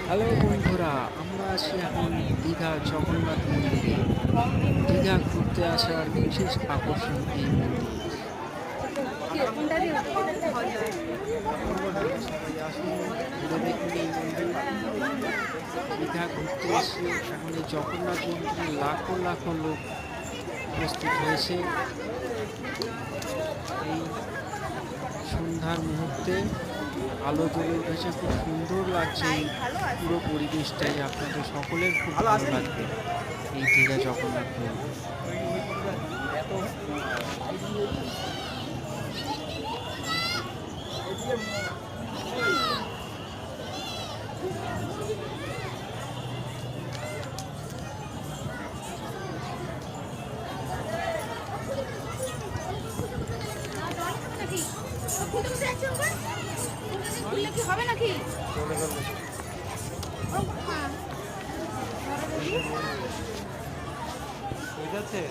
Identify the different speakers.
Speaker 1: Hello বন্ধুরা, আমরা আছি এখন দীঘা জগন্নাথ মন্দিরে। দীঘা ঘুরতে আসার বিশেষ আকর্ষণ এই মন্দির। আপনারা সবাই আসুন, ঘুরে দেখুন এই মন্দির। দীঘা ঘুরতে এসে এখন এই জগন্নাথ মন্দিরে লাখো লাখো লোক উপস্থিত হয়েছে। এই সন্ধ্যার মুহূর্তে আলো জ্বলে উঠেছে, খুব সুন্দর লাগছে এই পুরো পরিবেশটাই। আপনাদের সকলের খুব ভালো লাগবে এই দীঘা জগন্নাথ মন্দির।
Speaker 2: হবে নাকি?
Speaker 1: বুঝাচ্ছে